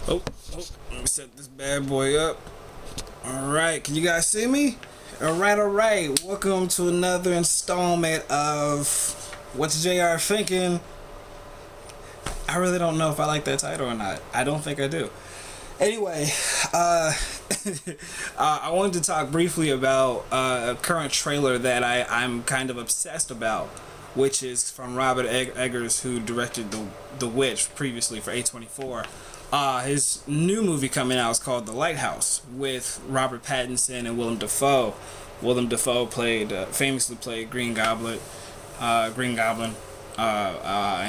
Oh, let me set this bad boy up. Alright, can you guys see me? Alright. Welcome to another installment of What's JR Thinking? I really don't know if I like that title or not. I don't think I do. Anyway, I wanted to talk briefly about a current trailer that I'm kind of obsessed about, which is from Robert Eggers, who directed The Witch previously for A24. His new movie coming out is called The Lighthouse with Robert Pattinson and Willem Dafoe. Willem Dafoe famously played Green Goblin, and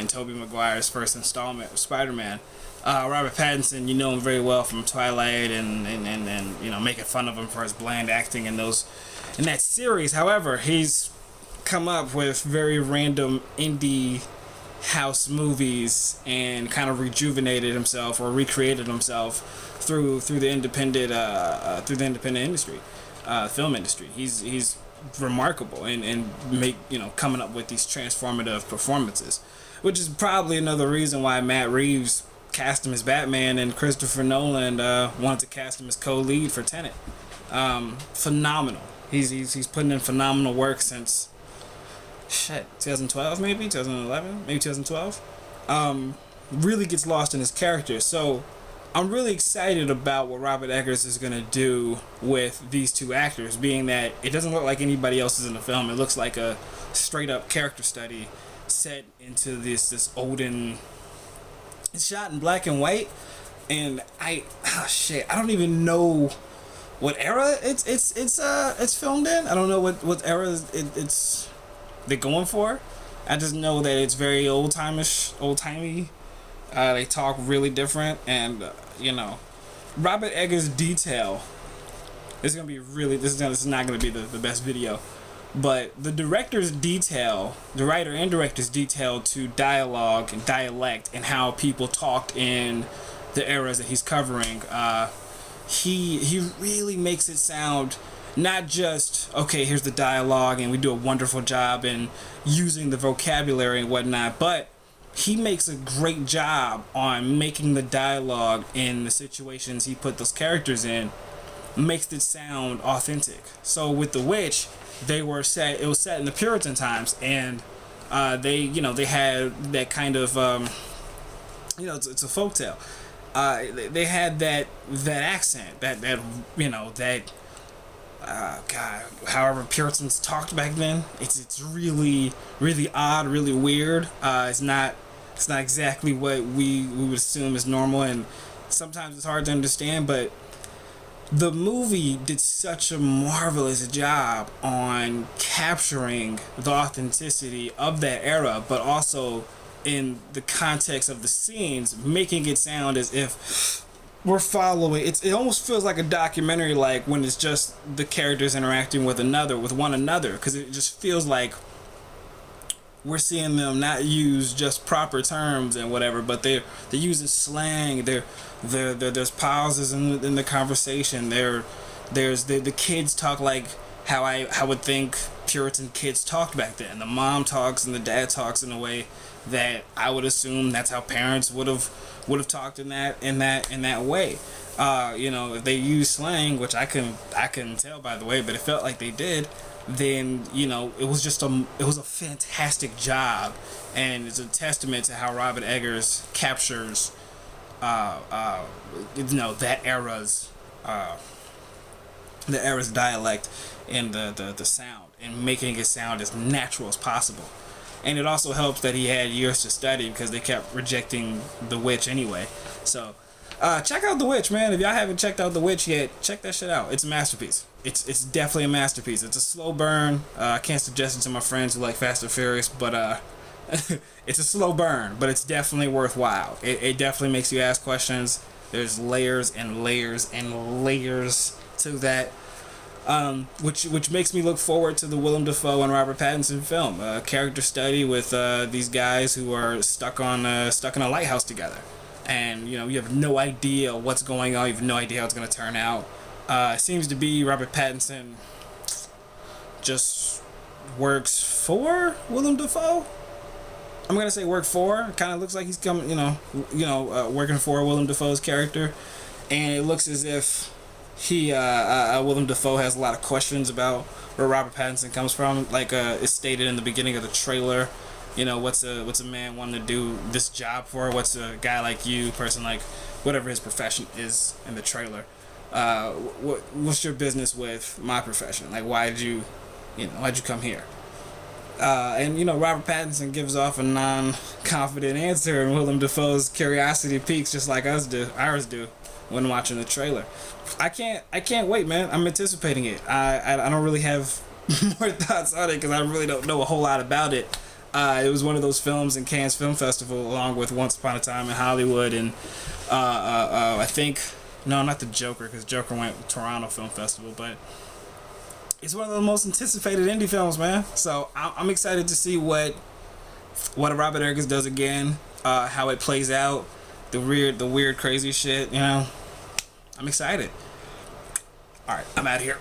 Tobey Maguire's first installment of Spider-Man. Robert Pattinson, you know him very well from Twilight and you know, making fun of him for his bland acting in that series. However, he's come up with very random indie house movies and kind of rejuvenated himself or recreated himself through the independent industry, film industry. He's remarkable and coming up with these transformative performances, which is probably another reason why Matt Reeves cast him as Batman and Christopher Nolan wanted to cast him as co-lead for Tenet. Phenomenal. He's putting in phenomenal work since 2012, maybe 2011, maybe 2012. Really gets lost in his character. So I'm really excited about what Robert Eggers is going to do with these two actors, being that it doesn't look like anybody else is in the film. It looks like a straight up character study set into this olden. It's shot in black and white, and I don't even know what era it's filmed in. I don't know what era it's they're going for. I just know that it's very old timey. They talk really different, and Robert Eggers' detail is gonna be really. This is not gonna be the best video, but the writer and director's detail to dialogue and dialect and how people talked in the eras that he's covering. He really makes it sound. Not just, okay, here's the dialogue and we do a wonderful job in using the vocabulary and whatnot, but he makes a great job on making the dialogue in the situations he put those characters in, makes it sound authentic. So with The Witch, it was set in the Puritan times, and they had that kind of, it's a folktale. They had that accent, however Puritans talked back then. It's really, really odd, really weird. It's not exactly what we would assume is normal, and sometimes it's hard to understand. But the movie did such a marvelous job on capturing the authenticity of that era, but also in the context of the scenes, making it sound as if we're following. It almost feels like a documentary, like when it's just the characters interacting with one another, because it just feels like we're seeing them not use just proper terms and whatever, but they're using slang. There's pauses in the conversation. There's the kids talk like how I would think Puritan kids talked back then. The mom talks and the dad talks in a way that I would assume that's how parents would have talked in that way. If they use slang, which I couldn't tell, by the way, but it felt like they did, then it was a fantastic job, and it's a testament to how Robert Eggers captures that era's dialect and the sound, and making it sound as natural as possible. And it also helps that he had years to study, because they kept rejecting The Witch anyway. So check out The Witch, man. If y'all haven't checked out The Witch yet, check that shit out. It's a masterpiece. It's definitely a masterpiece. It's a slow burn. I can't suggest it to my friends who like Fast and Furious, but it's a slow burn, but it's definitely worthwhile. It definitely makes you ask questions. There's layers and layers and layers to that. Which makes me look forward to the Willem Dafoe and Robert Pattinson film, a character study with these guys who are stuck in a lighthouse together, and you have no idea what's going on. You have no idea how it's going to turn out. It seems to be Robert Pattinson just works for Willem Dafoe. I'm gonna say work for. Kind of looks like he's coming, working for Willem Dafoe's character, and it looks as if Willem Dafoe has a lot of questions about where Robert Pattinson comes from. Like it's stated in the beginning of the trailer. What's a man wanting to do this job for? What's a guy like you, person like whatever his profession is in the trailer? What's your business with my profession? Like why'd you come here? And Robert Pattinson gives off a non-confident answer, and Willem Dafoe's curiosity peaks just like ours do when watching the trailer. I can't wait, man. I'm anticipating it. I don't really have more thoughts on it because I really don't know a whole lot about it. It was one of those films in Cannes Film Festival along with Once Upon a Time in Hollywood, and I think not the Joker, because Joker went to Toronto Film Festival, but it's one of the most anticipated indie films, man. So I'm excited to see what Robert Eggers does again, how it plays out, the weird, crazy shit. I'm excited. All right, I'm out of here.